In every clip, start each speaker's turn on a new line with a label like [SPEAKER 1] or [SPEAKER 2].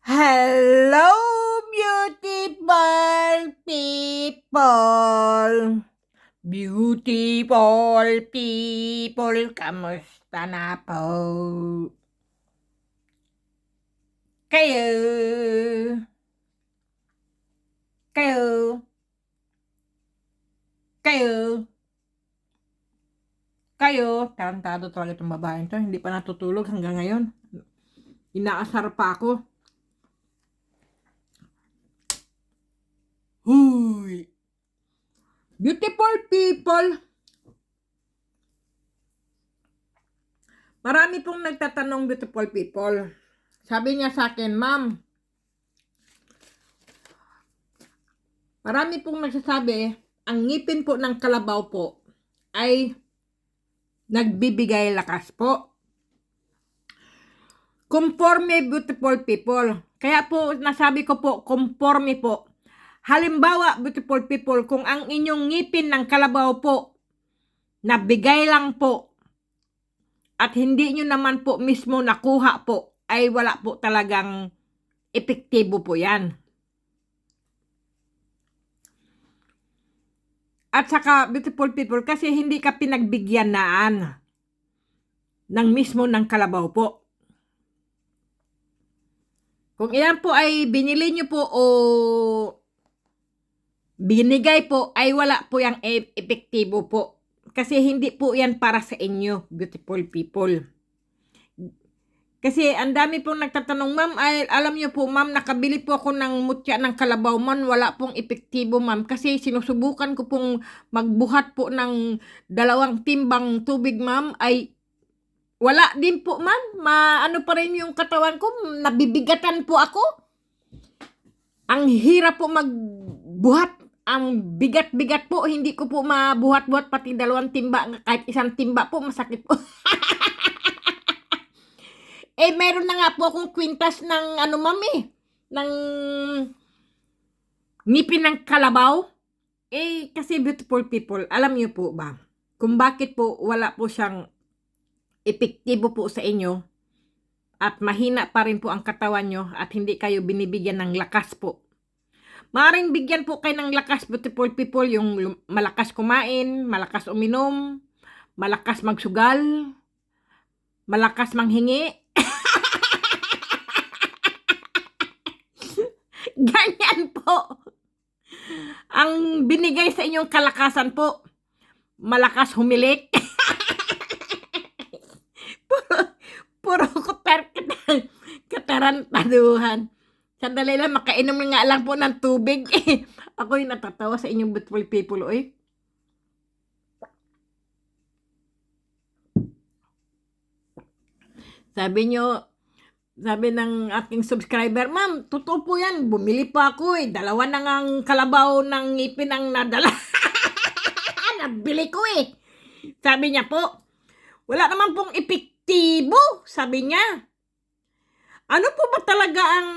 [SPEAKER 1] Hello, beautiful people! Beautiful people, kamusta na po? Kayo? Kayo? Kayo? Kayo? Tarantado talaga itong babaeng to. Hindi pa natutulog hanggang ngayon. Inaasar pa ako. Huy! Beautiful people! Marami pong nagtatanong, beautiful people. Sabi niya sa akin, Ma'am, marami pong nagsasabi, ang ngipin po ng kalabaw po ay nagbibigay lakas po. Conforme, beautiful people. Kaya po, nasabi ko po, conforme po. Halimbawa, beautiful people, kung ang inyong ngipin ng kalabaw po, nabigay lang po, at hindi nyo naman po mismo nakuha po, ay wala po talagang epektibo po yan. At saka, beautiful people, kasi hindi ka pinagbigyan naan ng mismo ng kalabaw po. Kung iyan po ay binili nyo po o binigay po, ay wala po yung epektibo po. Kasi hindi po yan para sa inyo, beautiful people. Kasi ang dami pong nagtatanong, Ma'am, ay alam niyo po, Ma'am, nakabili po ako ng mutya ng kalabaw, man, wala pong epektibo, Ma'am. Kasi sinusubukan ko pong magbuhat po ng 2 timbang tubig, Ma'am, ay wala din po, Ma'am. Ano pa rin yung katawan ko, nabibigatan po ako. Ang hirap po magbuhat. Ang bigat-bigat po, hindi ko po mabuhat-buhat pati 2 timba, kahit 1 timba po, masakit po. Meron na nga po akong kwintas ng Ma'am ng ngipin ng kalabaw. Kasi beautiful people, alam niyo po ba, kung bakit po wala po siyang epektibo po sa inyo, at mahina pa rin po ang katawan nyo, at hindi kayo binibigyan ng lakas po. Maaaring bigyan po kayo ng lakas, beautiful people, yung malakas kumain, malakas uminom, malakas magsugal, malakas manghingi. Ganyan po. Ang binigay sa inyong kalakasan po, malakas humilik. puro katarantaduhan. Sandali lang, makainom nga lang po ng tubig. Ako'y natatawa sa inyong beautiful people, oy. Sabi ng aking subscriber, Ma'am, totoo po yan, bumili pa ako 2 na ngang kalabaw ng ngipin ang nadala. Nabili ko Sabi niya po, wala naman pong epektibo, sabi niya. Ano po ba talaga ang,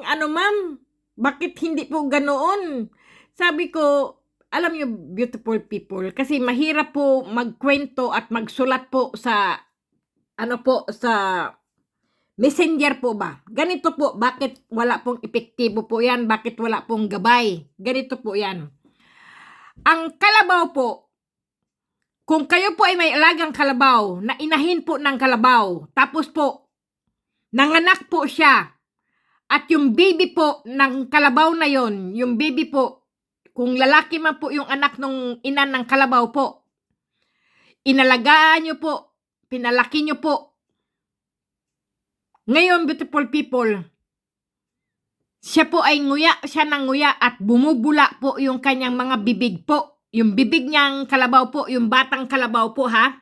[SPEAKER 1] Ma'am? Bakit hindi po ganoon? Sabi ko, alam niyo, beautiful people, kasi mahirap po magkwento at magsulat po sa, sa messenger po ba? Ganito po, bakit wala pong epektibo po yan? Bakit wala pong gabay? Ganito po yan. Ang kalabaw po, kung kayo po ay may alagang kalabaw, na inahin po ng kalabaw, tapos po, nanganak po siya, at yung baby po ng kalabaw na yon, yung baby po, kung lalaki man po yung anak ng ina ng kalabaw po, inalagaan nyo po, pinalaki nyo po. Ngayon, beautiful people, siya po ay siya ng nguya at bumubula po yung kanyang mga bibig po. Yung bibig niyang kalabaw po, yung batang kalabaw po, ha?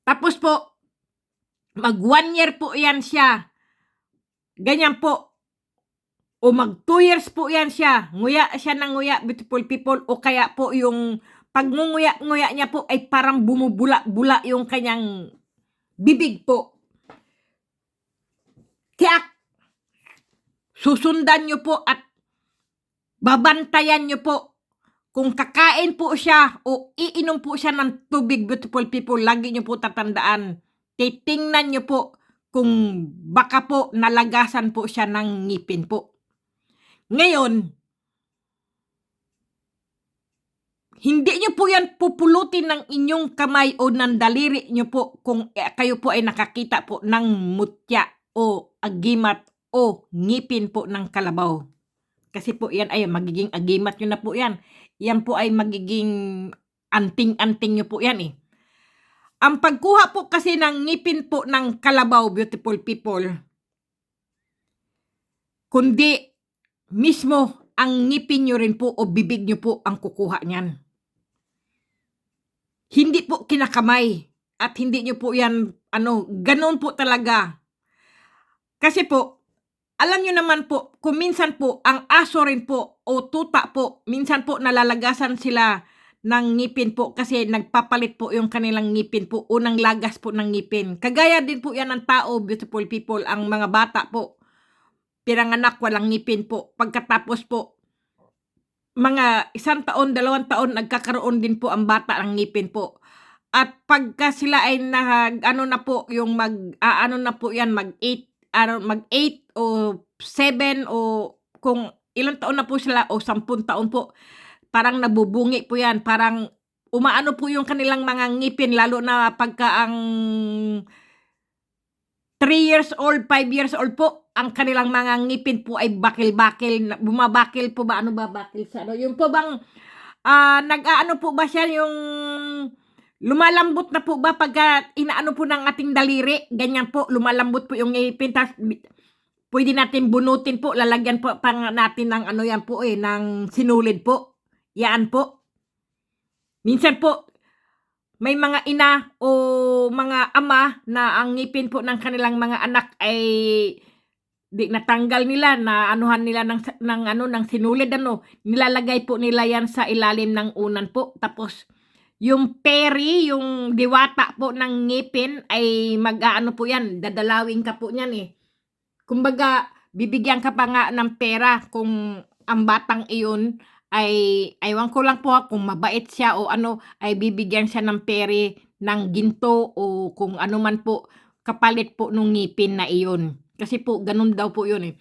[SPEAKER 1] Tapos po, mag 1 year po yan siya. Ganyan po. O mag 2 years po yan siya. Nguya siya ng nguya, beautiful people. O kaya po yung pagngunguya-nguya niya po ay parang bumubula-bula yung kanyang bibig po. Tiyak! Susundan nyo po at babantayan nyo po. Kung kakain po siya o iinom po siya ng tubig, beautiful people, lagi nyo po tatandaan. Titingnan nyo po kung baka po nalagasan po siya ng ngipin po. Ngayon, hindi niyo po yan pupulutin ng inyong kamay o ng daliri niyo po kung kayo po ay nakakita po ng mutya o agimat o ngipin po ng kalabaw. Kasi po yan ay magiging agimat nyo na po yan. Yan po ay magiging anting-anting nyo po yan eh. Ang pagkuha po kasi ng ngipin po ng kalabaw, beautiful people, kundi mismo ang ngipin nyo rin po o bibig nyo po ang kukuha niyan. Hindi po kinakamay at hindi nyo po yan, ganun po talaga. Kasi po, alam nyo naman po, kung minsan po, ang aso rin po o tuta po, minsan po nalalagasan sila ng ngipin po kasi nagpapalit po yung kanilang ngipin po, unang lagas po ng ngipin. Kagaya din po yan ng tao, beautiful people, ang mga bata po, pinanganak walang ngipin po. Pagkatapos po, mga 1 taon, 2 taon, nagkakaroon din po ang bata ng ngipin po. At pagka sila ay na po, yung na po yan, mag-8 o 7 o kung ilang taon na po sila o 10 taon po, parang nabubungi po yan, parang umaano po yung kanilang mga ngipin, lalo na pagka ang 3 years old, 5 years old po, ang kanilang mga ngipin po ay bakil-bakil, bumabakil po ba? Ano ba bakil sa ano? Yung po bang, nag-aano po ba siya yung lumalambot na po ba pagka inaano po ng ating daliri? Ganyan po, lumalambot po yung ngipin, tas pwede natin bunutin po, lalagyan po pang natin ng yan po ng sinulid po. Yan po. Minsan po, may mga ina o mga ama na ang ngipin po ng kanilang mga anak ay di natanggal nila, na anuhan nila ng sinulid, nilalagay po nila yan sa ilalim ng unan po. Tapos, yung peri, yung diwata po ng ngipin ay po yan, dadalawin ka po niyan eh. Kumbaga, bibigyan ka pa nga ng pera kung ang batang iyon ay, aywan ko lang po kung mabait siya o ay bibigyan siya ng peri ng ginto o kung ano man po, kapalit po nung ngipin na iyon. Kasi po, ganun daw po yun eh.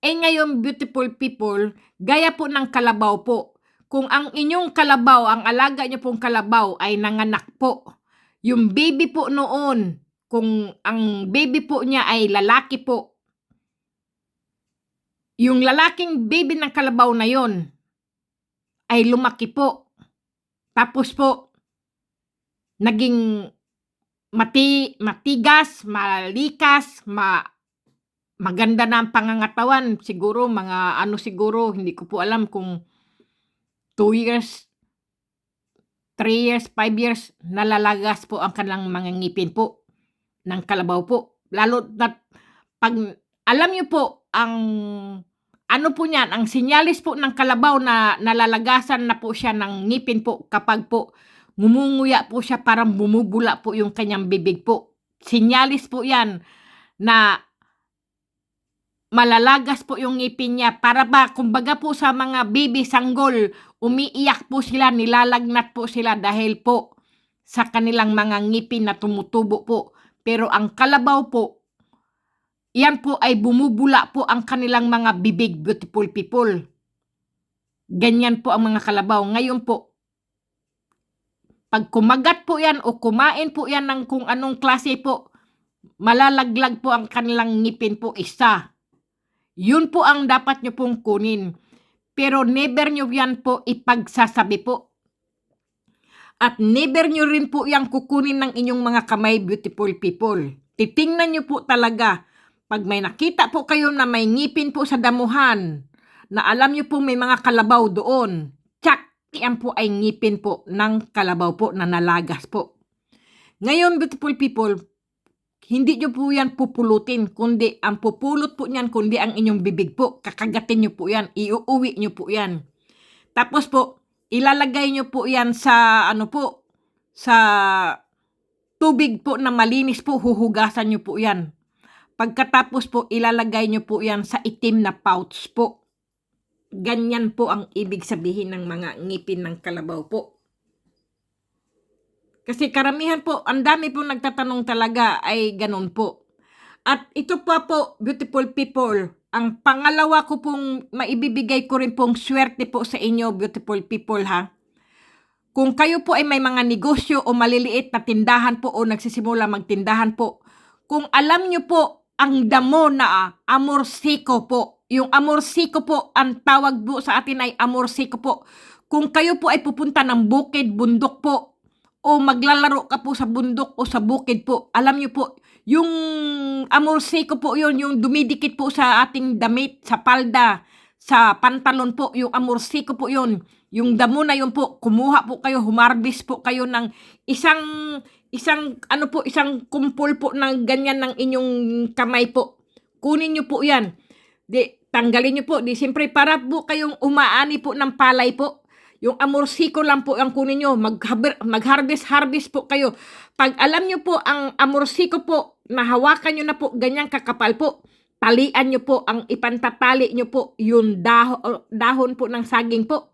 [SPEAKER 1] Ngayon, beautiful people, gaya po ng kalabaw po. Kung ang inyong kalabaw, ang alaga nyo pong kalabaw ay nanganak po, yung baby po noon, kung ang baby po niya ay lalaki po, yung lalaking baby ng kalabaw na yon ay lumaki po. Tapos po, naging matigas, malikas, maganda na ang pangangatawan. Siguro, siguro, hindi ko po alam kung 2 years, 3 years, 5 years, nalalagas po ang kanilang mga ngipin po ng kalabaw po. Lalo na pag, alam nyo po, ang po niyan, ang sinyalis po ng kalabaw na nalalagasan na po siya ng ngipin po kapag po ngumunguya po siya, parang bumubula po yung kanyang bibig po. Sinyalis po yan na malalagas po yung ngipin niya. Para ba, kumbaga po sa mga baby sanggol, umiiyak po sila, nilalagnat po sila dahil po sa kanilang mga ngipin na tumutubo po. Pero ang kalabaw po, yan po ay bumubula po ang kanilang mga bibig, beautiful people. Ganyan po ang mga kalabaw. Ngayon po, pag kumagat po yan o kumain po yan ng kung anong klase po, malalaglag po ang kanilang ngipin po isa. Yun po ang dapat nyo pong kunin. Pero never nyo yan po ipagsasabi po. At never nyo rin po yan kukunin ng inyong mga kamay, beautiful people. Titingnan nyo po talaga. Pag may nakita po kayo na may ngipin po sa damuhan, na alam nyo po may mga kalabaw doon, tsak, yan po ay ngipin po ng kalabaw po na nalagas po. Ngayon, beautiful people, hindi nyo po yan pupulutin, kundi ang pupulot po niyan, kundi ang inyong bibig po. Kakagatin nyo po yan, iuuwi nyo po yan. Tapos po, ilalagay nyo po yan sa, sa tubig po na malinis po, huhugasan nyo po yan. Pagkatapos po, ilalagay nyo po yan sa itim na pouch po. Ganyan po ang ibig sabihin ng mga ngipin ng kalabaw po. Kasi karamihan po, ang dami po nagtatanong talaga ay ganun po. At ito pa po, beautiful people, ang pangalawa ko pong maibibigay ko rin pong swerte po sa inyo, beautiful people ha. Kung kayo po ay may mga negosyo o maliliit na tindahan po o nagsisimula magtindahan po, kung alam nyo po ang damo na amorsiko po, yung amorsiko po, ang tawag po sa atin ay amorsiko po. Kung kayo po ay pupunta ng bukid, bundok po, o maglalaro ka po sa bundok o sa bukid po, alam nyo po, yung amorsiko po yun, yung dumidikit po sa ating damit, sa palda, sa pantalon po, yung amorsiko po yun. Yung damo na yun po, kumuha po kayo, humarbis po kayo ng isang kumpol po ng ganyan ng inyong kamay po. Kunin nyo po yan. Tanggalin nyo po. Siyempre para po kayong umaani po ng palay po. Yung amorsiko lang po ang kunin nyo. Mag-harvest po kayo. Pag alam nyo po ang amorsiko po, nahawakan nyo na po, ganyang kakapal po. Talian nyo po, ang ipantatali nyo po, yung dahon po ng saging po.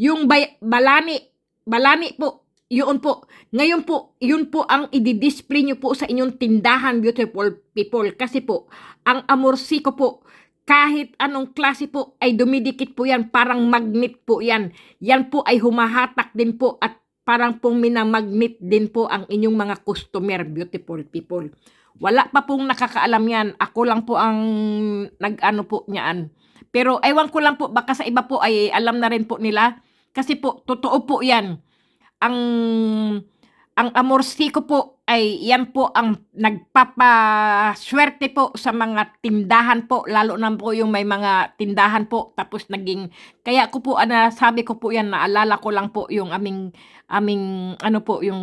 [SPEAKER 1] Yung balani po, yun po. Ngayon po, yun po ang i-display nyo po sa inyong tindahan, beautiful people. Kasi po, ang amorsiko po, kahit anong klase po ay dumidikit po yan, parang magnet po yan. Yan po ay humahatak din po at parang pong minamagnet din po ang inyong mga customer, beautiful people. Wala pa pong nakakaalam yan. Ako lang po ang nag-ano po niyaan. Pero ewan ko lang po, baka sa iba po ay alam na rin po nila. Kasi po, totoo po yan. Ang amorsiko po ay yan po ang nagpapaswerte po sa mga tindahan po. Lalo na po yung may mga tindahan po. Tapos kaya ko po, sabi ko po yan, naalala ko lang po yung aming yung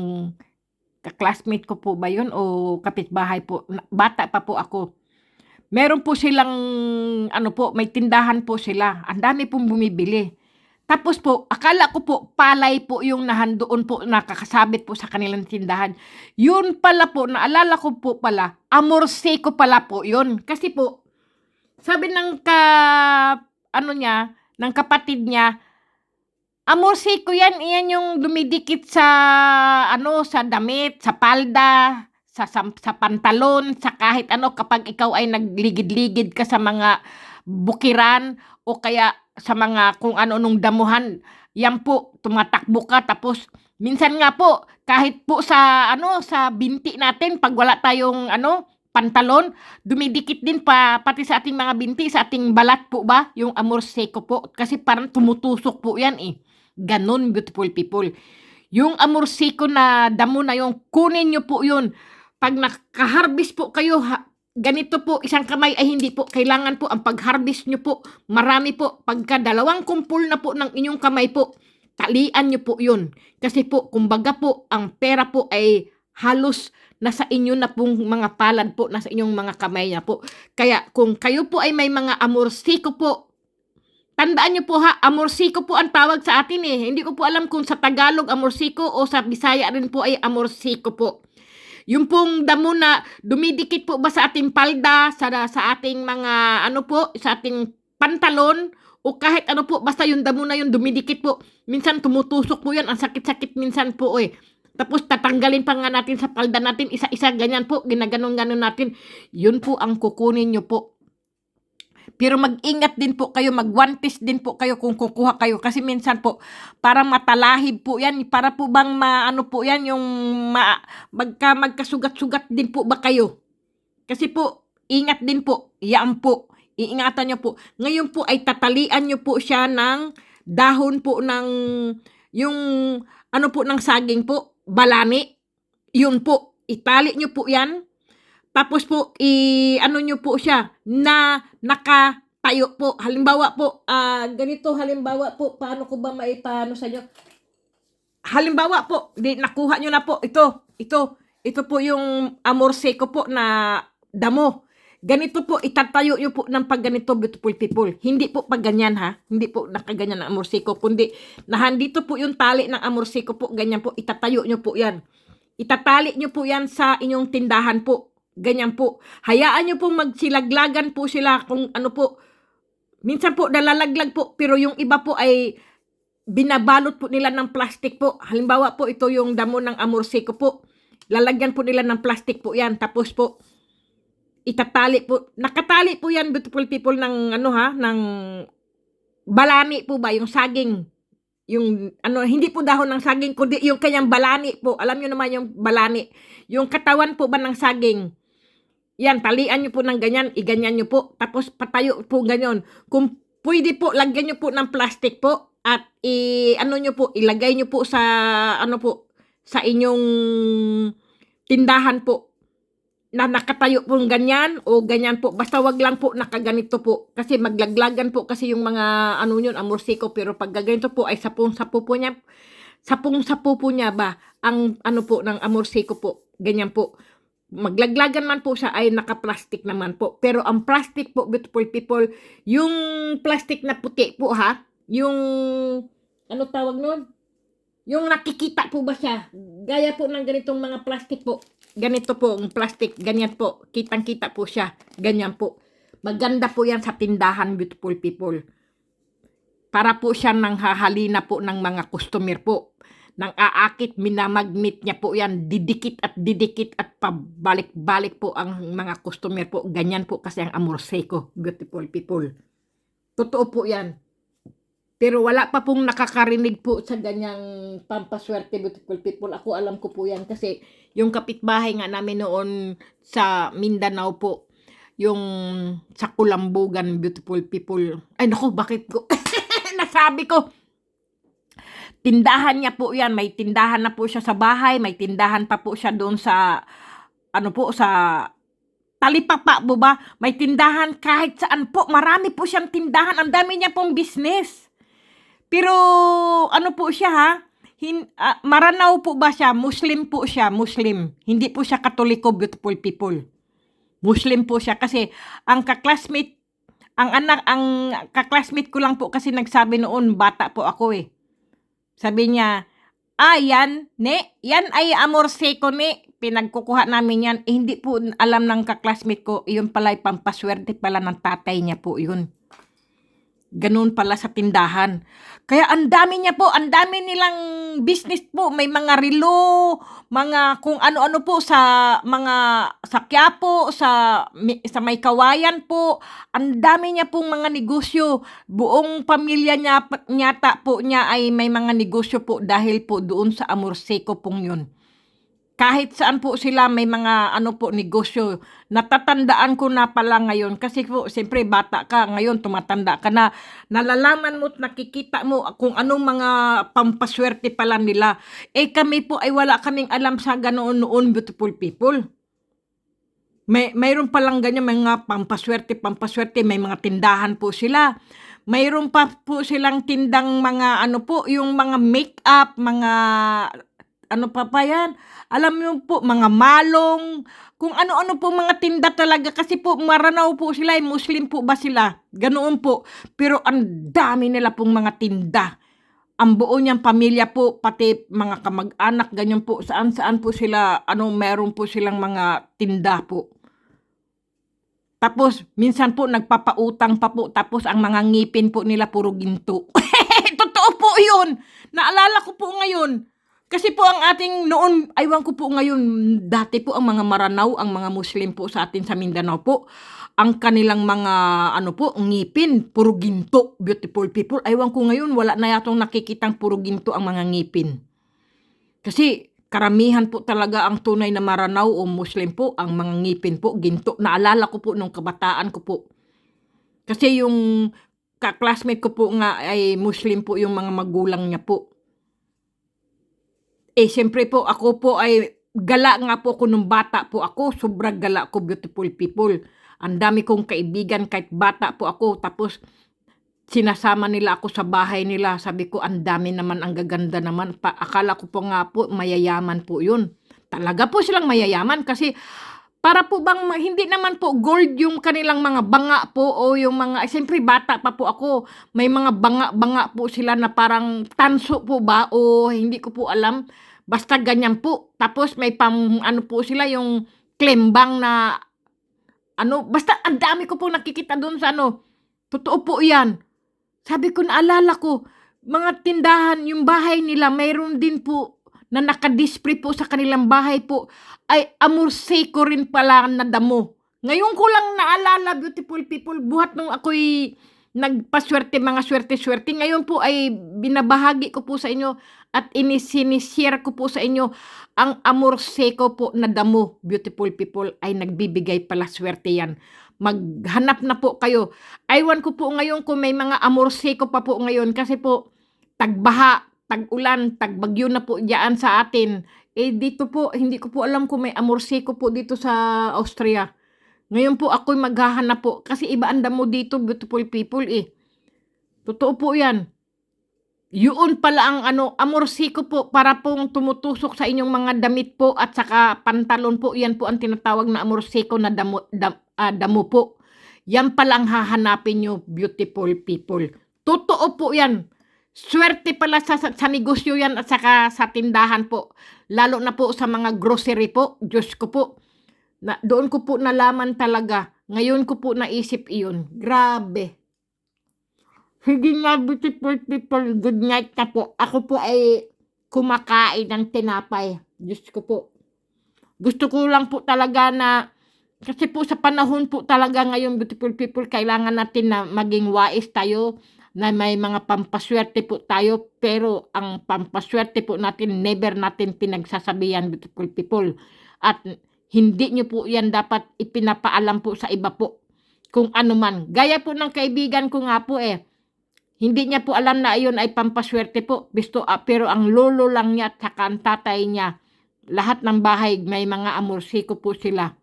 [SPEAKER 1] classmate ko po ba yun o kapitbahay po. Bata pa po ako. Meron po silang, may tindahan po sila. Ang dami pong bumibili. Tapos po, akala ko po, palay po yung nahandoon po, nakakasabit po sa kanilang tindahan. Yun pala po, naalala ko po pala, amorsiko pala po yun. Kasi po, sabi ng ng kapatid niya, amorsiko yan, iyan yung dumidikit sa, sa damit, sa palda, sa pantalon, sa kahit kapag ikaw ay nagligid-ligid ka sa mga bukiran, o kaya sa mga kung nung damuhan, yan po, tumatakbo ka, tapos, minsan nga po, kahit po sa binti natin, pag wala tayong, pantalon, dumidikit din pati sa ating mga binti, sa ating balat po ba, yung amorsiko po, kasi parang tumutusok po yan Ganon, beautiful people. Yung amorsiko na damo na yung, kunin nyo po yun, pag nakaharvest po kayo, ganito po, isang kamay ay hindi po, kailangan po ang pag-harvest nyo po, marami po, pagka 2 kumpul na po ng inyong kamay po, talian nyo po yun. Kasi po, kumbaga po, ang pera po ay halos nasa inyo na pong mga palad po, nasa inyong mga kamay na po. Kaya kung kayo po ay may mga amorsiko po, tandaan nyo po amorsiko po ang tawag sa atin Hindi ko po alam kung sa Tagalog amorsiko o sa Bisaya rin po ay amorsiko po. Yung pong damo na dumidikit po ba sa ating palda, sa ating mga sa ating pantalon, o kahit po, basta yung damo na yun dumidikit po. Minsan tumutusok po yan, ang sakit-sakit minsan po Tapos tatanggalin pa nga natin sa palda natin, isa-isa ganyan po, ginaganon-ganon natin. Yun po ang kukunin nyo po. Pero mag-ingat din po kayo, mag-one-piece din po kayo kung kukuha kayo. Kasi minsan po, para matalahib po yan, para po bang po yan, yung magkasugat-sugat din po ba kayo. Kasi po, ingat din po, yan po, iingatan nyo po. Ngayon po ay tatalian nyo po siya ng dahon po ng, yung po ng saging po, balani. Yun po, itali nyo po yan. Tapos po, nyo po siya na nakatayo po. Halimbawa po, ganito halimbawa po, paano ko ba maipano sa inyo? Halimbawa po, nakuha nyo na po, ito po yung amorsiko po na damo. Ganito po, itatayo nyo po ng pagganito, beautiful people. Hindi po pag ganyan hindi po nakaganyan ang amorsiko, kundi nahandito po yung tali ng amorsiko po, ganyan po, itatayo nyo po yan. Itatali nyo po yan sa inyong tindahan po. Ganyan po. Hayaan nyo po magsilaglagan po sila kung po. Minsan po nalalaglag po, pero yung iba po ay binabalot po nila ng plastic po. Halimbawa po, ito yung damo ng amorsiko po. Lalagyan po nila ng plastic po yan. Tapos po, itatali po, nakatali po yan, beautiful people, ng ano ha, ng balani po ba, yung saging. Yung ano, hindi po dahon ng saging, kundi yung kanyang balani po. Alam nyo naman yung balani. Yung katawan po ba ng saging. Yan, talian nyo po ng ganyan, iganyan nyo po. Tapos patayo po ganyan. Kung pwede po, lagyan nyo po ng plastic po. At ano nyo po, ilagay nyo po sa, ano po, sa inyong tindahan po. Na nakatayo pong ganyan o ganyan po. Basta wag lang po nakaganito po. Kasi maglaglagan po kasi yung mga ano yun, amorsiko. Pero pag ganito po ay sapong-sapo po niya. Sapong-sapo po niya ba ang ano po ng amorsiko po. Ganyan po. Maglaglagan man po siya ay naka-plastic naman po. Pero ang plastic po, beautiful people, yung plastic na puti po ha. Yung ano tawag nun? Yung nakikita po ba siya? Gaya po ng ganitong mga plastic po. Ganito po ang plastic. Ganyan po. Kitang-kita po siya. Ganyan po. Maganda po yan sa tindahan, beautiful people. Para po siya nang hahalina po ng mga customer po. Nang aakit, minamagnet niya po yan. Didikit at pabalik-balik po ang mga customer po. Ganyan po kasi ang amorseko, beautiful people. Totoo po yan. Pero wala pa pong nakakarinig po sa ganyang pampaswerte, beautiful people. Ako alam ko po yan kasi yung kapitbahay nga namin noon sa Mindanao po, yung sa Kulambugan, beautiful people. Ay naku, bakit ko nasabi ko? Tindahan niya po yan. May tindahan na po siya sa bahay. May tindahan pa po siya doon sa, ano po, sa Talipapa po ba? May tindahan kahit saan po. Marami po siyang tindahan. Ang dami niya pong business. Pero ano po siya ha? Maranao po ba siya? Muslim po siya, Muslim. Hindi po siya Katoliko, beautiful people. Muslim po siya kasi ang kaklasmate ko lang po kasi nagsabi noon, bata po ako eh. Sabi niya, yan ay amorseko ni. Pinagkukuha namin yan. Hindi po alam ng kaklasmate ko, yun pala ay pampaswerte pala ng tatay niya po yun. Ganun pala sa tindahan. Kaya ang dami niya po, ang dami nilang business po. May mga relo, mga kung ano-ano po sa mga sa Quiapo, sa may kawayan po. Ang dami niya pong mga negosyo. Buong pamilya niya, nyata po niya ay may mga negosyo po dahil po doon sa amorseko pong yun. Kahit saan po sila may mga ano po negosyo. Natatandaan ko na pala ngayon kasi po siyempre bata ka ngayon, tumatanda ka na, nalalaman mo at nakikita mo kung anong mga pampaswerte pala nila. Kami po ay wala kaming alam sa ganoon noon, beautiful people. Mayroon palang ganyan mga pampaswerte, may mga tindahan po sila. Mayroon pa po silang tindang mga ano po, yung mga make-up, mga ano pa yan? Alam mo po, mga malong, kung ano-ano po mga tinda talaga. Kasi po, Maranao po sila, Muslim po ba sila? Ganoon po. Pero ang dami nila pong mga tinda. Ang buo niyang pamilya po, pati mga kamag-anak, ganyan po. Saan-saan po sila, meron po silang mga tinda po. Tapos, minsan po, nagpapautang pa po. Tapos, ang mga ngipin po nila, puro ginto. Totoo po yun. Naalala ko po ngayon. Kasi po ang ating noon, aywan ko po ngayon, dati po ang mga Maranao, ang mga Muslim po sa atin sa Mindanao po, ang kanilang mga ngipin, puro ginto, beautiful people. Aywan ko ngayon, wala na yatong nakikitang puro ginto ang mga ngipin. Kasi karamihan po talaga ang tunay na Maranao o Muslim po, ang mga ngipin po, ginto. Naalala ko po nung kabataan ko po. Kasi yung ka-classmate ko po nga ay Muslim po yung mga magulang niya po. Siyempre po, ako po ay gala nga po ako nung bata po ako. Sobrang gala ko, beautiful people. Ang dami kong kaibigan kahit bata po ako. Tapos, sinasama nila ako sa bahay nila. Sabi ko, ang dami naman, ang gaganda naman. Akala ko po nga po, mayayaman po yun. Talaga po silang mayayaman kasi para po bang, hindi naman po gold yung kanilang mga banga po o yung mga, siyempre bata pa po ako. May mga banga po sila na parang tanso po ba o hindi ko po alam. Basta ganyan po. Tapos may po sila yung klembang na basta ang dami ko po nakikita doon sa Totoo po yan. Sabi ko, naalala ko, mga tindahan, yung bahay nila, mayroon din po na nakadisplay po sa kanilang bahay po, ay amorseko rin pala na damo. Ngayon ko lang naalala, beautiful people, buhat nung ako'y nagpaswerte, mga swerte-swerte. Ngayon po ay binabahagi ko po sa inyo at sinishare ko po sa inyo ang Amor Seco po na damo, beautiful people, ay nagbibigay pala swerte yan. Maghanap na po kayo. Aywan ko po ngayon kung may mga Amor Seco pa po ngayon kasi po tagbaha, tag-ulan, tagbagyo na po diyan sa atin. Dito po, hindi ko po alam kung may Amor Seco po dito sa Austria. Ngayon po ako'y maghahanap po kasi iba ang damo dito, beautiful people eh. Totoo po yan. Yun pala ang Amor Seco po para pong tumutusok sa inyong mga damit po at saka pantalon po. Yan po ang tinatawag na Amor Seco na damo po. Yan pala ang hahanapin nyo, beautiful people. Totoo po yan. Swerte pala sa negosyo yan at saka sa tindahan po. Lalo na po sa mga grocery po. Diyos ko po. Doon ko po nalaman talaga. Ngayon ko po naisip iyon. Grabe. Sige nga, beautiful people. Good night na po. Ako po ay kumakain ng tinapay. Diyos ko po. Gusto ko lang po talaga na, kasi po sa panahon po talaga ngayon, beautiful people, kailangan natin na maging wais tayo, na may mga pampaswerte po tayo, pero ang pampaswerte po natin, never natin pinagsasabihan, beautiful people. At hindi nyo po yan dapat ipinapaalam po sa iba po kung ano man. Gaya po ng kaibigan ko nga po hindi niya po alam na iyon ay pampaswerte po. Pero ang lolo lang niya at saka ang tatay niya, lahat ng bahay may mga Amor Seco po sila.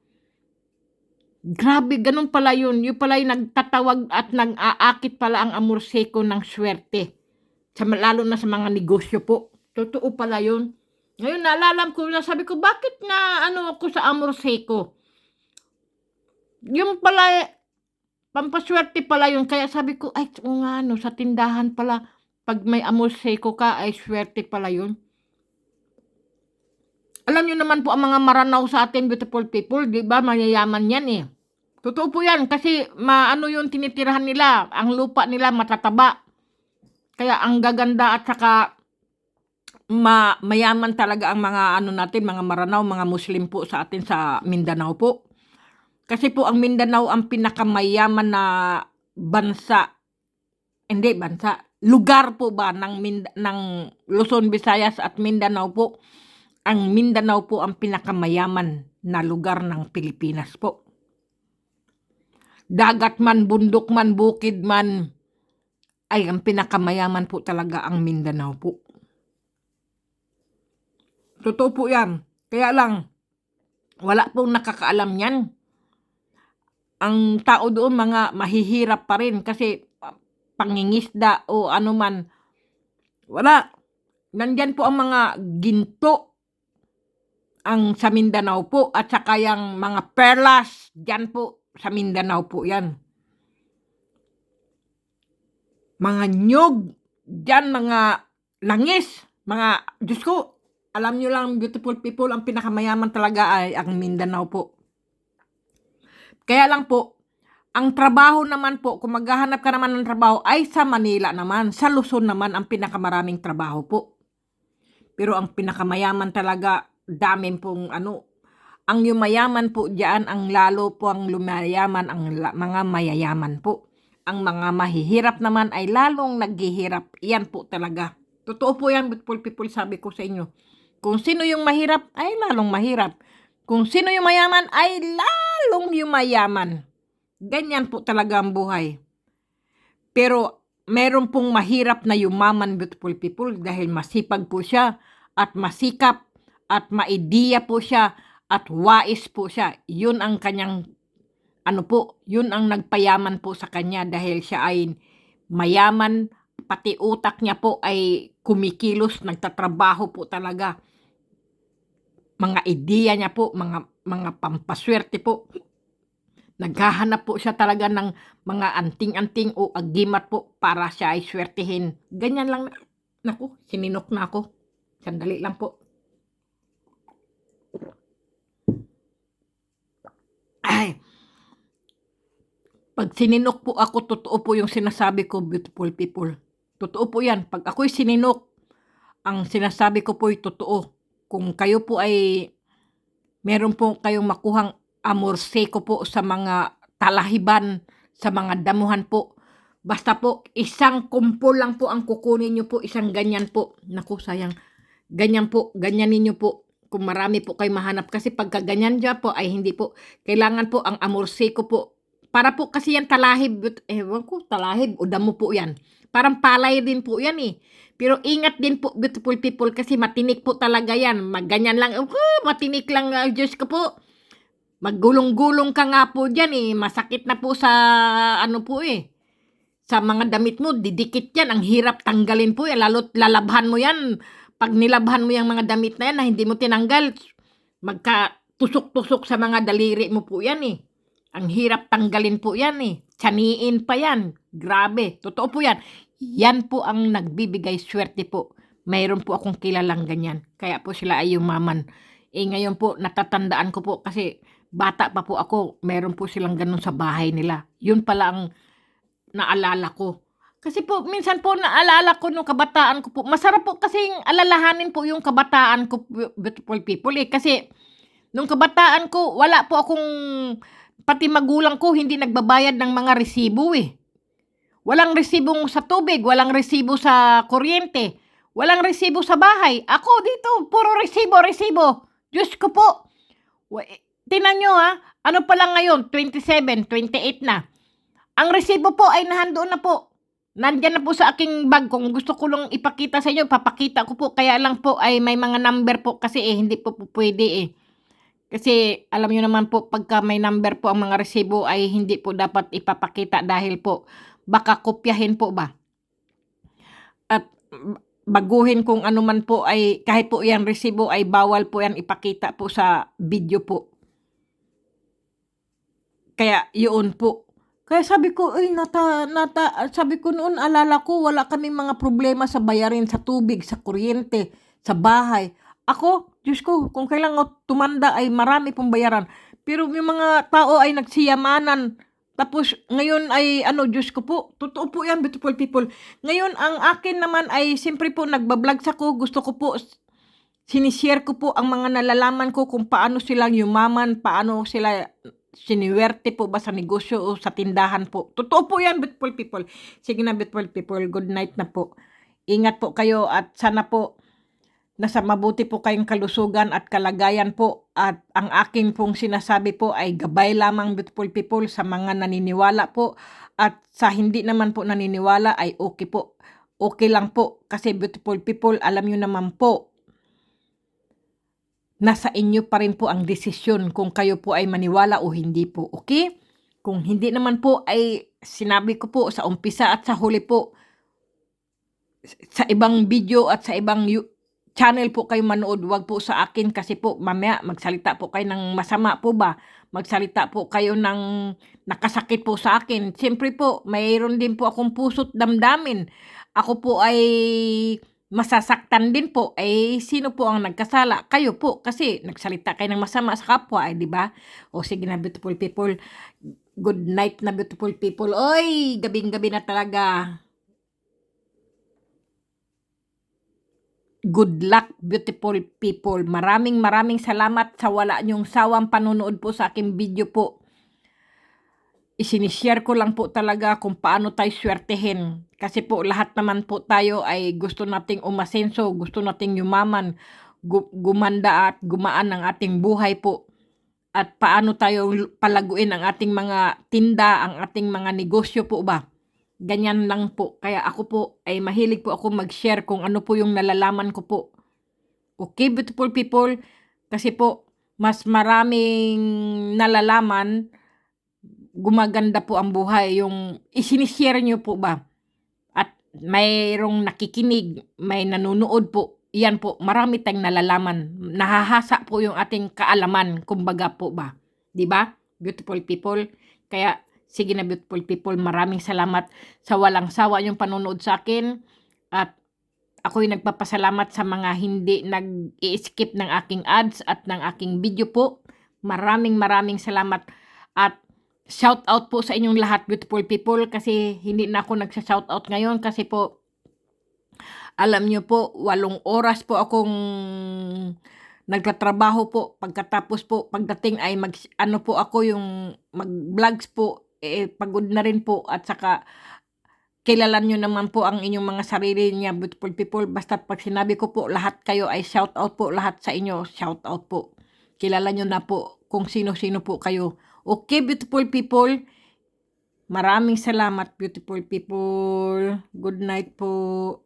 [SPEAKER 1] Grabe, ganun pala yun. Yung pala yung nagtatawag at nag-aakit pala ang Amor Seco ng swerte. Lalo na sa mga negosyo po. Totoo pala yun. Ngayon, nalalam ko na sabi ko, bakit nga ako sa Amor Seco? Yung pala, pampaswerte pala yun. Kaya sabi ko, ay, nga sa tindahan pala, pag may Amor Seco ka, ay swerte pala yun. Alam nyo naman po ang mga maranaw sa atin, beautiful people, di ba? Mayayaman yan eh. Totoo po yan, kasi yung tinitirahan nila, ang lupa nila matataba. Kaya ang gaganda at saka mayaman talaga ang mga natin, mga maranaw, mga Muslim po sa atin sa Mindanao po. Kasi po ang Mindanao ang pinakamayaman na lugar po ba ng Luzon, Visayas at Mindanao po. Ang Mindanao po ang pinakamayaman na lugar ng Pilipinas po. Dagat man, bundok man, bukid man, ay ang pinakamayaman po talaga ang Mindanao po. Totoo po yan. Kaya lang, wala pong nakakaalam yan. Ang tao doon mga mahihirap pa rin kasi pangingisda o man. Wala. Nandyan po ang mga ginto ang sa Mindanao po at saka yung mga perlas dyan po sa Mindanao po yan. Mga nyog dyan, mga langis, mga, Diyos ko, alam nyo lang, beautiful people, ang pinakamayaman talaga ay ang Mindanao po. Kaya lang po, ang trabaho naman po, kung maghahanap ka naman ng trabaho, ay sa Manila naman. Sa Luzon naman ang pinakamaraming trabaho po. Pero ang pinakamayaman talaga, daming pong ang yumayaman po diyan, ang lalo po ang lumayaman, ang mga mayayaman po. Ang mga mahihirap naman ay lalong naghihirap. Yan po talaga. Totoo po yan, beautiful people, sabi ko sa inyo. Kung sino yung mahirap, ay lalong mahirap. Kung sino yung mayaman, ay lalong yumayaman. Ganyan po talaga ang buhay. Pero meron pong mahirap na yumaman, beautiful people, dahil masipag po siya at masikap at maidiya po siya at wais po siya. Yun ang kanyang yun ang nagpayaman po sa kanya dahil siya ay mayaman, pati utak niya po ay kumikilos, nagtatrabaho po talaga. Mga ideya niya po, mga pampaswerte po. Naghahanap po siya talaga ng mga anting-anting o agimat po para siya ay swertihin. Ganyan lang. Naku, sininok na ako. Sandali lang po. Ay, pag sininok po ako, totoo po yung sinasabi ko, beautiful people. Totoo po yan. Pag ako'y sininok, ang sinasabi ko po ay totoo. Kung kayo po ay meron po kayong makuhang amorseko po sa mga talahiban, sa mga damuhan po. Basta po, isang kumpol lang po ang kukunin nyo po, isang ganyan po. Naku, sayang. Ganyan po, ganyanin nyo po. Kung marami po kayo mahanap. Kasi pagka ganyan dyan po, ay hindi po. Kailangan po ang amorseko po. Para po kasi yan talahib. Ewan ko, talahib o damo po yan. Parang palay din po yan eh. Pero ingat din po, beautiful people, kasi matinik po talaga yan. Magganyan lang, matinik lang, Diyos ko po. Maggulong-gulong ka nga po dyan eh. Masakit na po sa ano po eh. Sa mga damit mo, didikit yan. Ang hirap tanggalin po yan. Lalo't lalabhan mo yan. Pag nilabhan mo yung mga damit na yan na hindi mo tinanggal, magkatusok-tusok sa mga daliri mo po yan eh. Ang hirap tanggalin po yan eh. Tsaniin pa yan. Grabe. Totoo po yan. Yan po ang nagbibigay swerte po. Mayroon po akong kilalang ganyan. Kaya po sila ay yumaman. Ngayon po, natatandaan ko po kasi bata pa po ako, mayroon po silang ganun sa bahay nila. Yun pala ang naalala ko. Kasi po, minsan po naalala ko nung kabataan ko po. Masarap po kasing alalahanin po yung kabataan ko, beautiful people eh. Kasi nung kabataan ko, wala po akong, pati magulang ko, hindi nagbabayad ng mga resibo eh. Walang resibong sa tubig, walang resibo sa kuryente, walang resibo sa bahay. Ako dito, puro resibo. Diyos ko po. Tingnan nyo ha, ano pa lang ngayon, 27, 28 na. Ang resibo po ay nahandoon na po. Nandyan na po sa aking bag. Kung gusto ko lang ipakita sa inyo, papakita ko po. Kaya lang po ay may mga number po kasi hindi po pwede eh. Kasi alam nyo naman po, pagka may number po ang mga resibo ay hindi po dapat ipapakita dahil po baka kopyahin po ba. At baguhin kung ano man po ay, kahit po yan resibo ay bawal po yan ipakita po sa video po. Kaya yun po. Kaya sabi ko, sabi ko noon, alala ko, wala kaming mga problema sa bayarin sa tubig, sa kuryente, sa bahay. Ako, Diyos ko, kung kailangan tumanda ay marami pong bayaran. Pero yung mga tao ay nagsiyamanan. Tapos ngayon ay Diyos ko po, totoo po yan, beautiful people. Ngayon ang akin naman ay siyempre po nagbablog ko, gusto ko po sinishare ko po ang mga nalalaman ko kung paano sila yumaman, paano sila siniwerte po ba sa negosyo o sa tindahan po. Totoo po yan, beautiful people. Sige na, beautiful people, good night na po. Ingat po kayo at sana po nasa mabuti po kayong kalusugan at kalagayan po, at ang aking pong sinasabi po ay gabay lamang, beautiful people, sa mga naniniwala po, at sa hindi naman po naniniwala ay okay po. Okay lang po kasi beautiful people, alam nyo naman po, nasa inyo pa rin po ang desisyon kung kayo po ay maniwala o hindi po, okay? Kung hindi naman po ay sinabi ko po sa umpisa at sa huli po, sa ibang video at sa ibang channel po kayo manood, wag po sa akin kasi po mamaya magsalita po kayo ng masama po ba, magsalita po kayo ng nakasakit po sa akin. Siyempre po, mayroon din po akong puso't damdamin. Ako po ay masasaktan din po. Sino po ang nagkasala? Kayo po, kasi nagsalita kayo ng masama sa kapwa, di ba? O sige na, beautiful people. Good night na, beautiful people. Oy, gabing-gabi na talaga. Good luck, beautiful people. Maraming salamat sa wala nyong sawang panunood po sa aking video po. Isinishare ko lang po talaga kung paano tayo swertehin. Kasi po lahat naman po tayo ay gusto nating umasenso, gusto nating yumaman, gumanda at gumaan ang ating buhay po. At paano tayo palaguin ang ating mga tinda, ang ating mga negosyo po ba. Ganyan lang po. Kaya ako po ay mahilig po ako mag-share kung ano po yung nalalaman ko po. Okay, beautiful people? Kasi po, mas maraming nalalaman, gumaganda po ang buhay. Yung isinishare nyo po ba? At mayroong nakikinig, may nanonood po. Yan po, marami tayong nalalaman. Nahahasa po yung ating kaalaman, kumbaga po ba? Diba? Beautiful people? Kaya, sige na, beautiful people, maraming salamat sa walang sawa yung panonood sa akin. At ako'y nagpapasalamat sa mga hindi nag-i-skip ng aking ads at ng aking video po. Maraming salamat. At shout out po sa inyong lahat, beautiful people, kasi hindi na ako nagsa-shout out ngayon kasi po, alam nyo po, 8 oras po akong nagtatrabaho po. Pagkatapos po, pagdating ay ano po ako yung mag-vlogs po. Pagod na rin po at saka kilala nyo naman po ang inyong mga sarili niya, beautiful people. Basta pag sinabi ko po, lahat kayo ay shout out po. Lahat sa inyo, shout out po. Kilala nyo na po kung sino-sino po kayo. Okay, beautiful people. Maraming salamat, beautiful people. Good night po.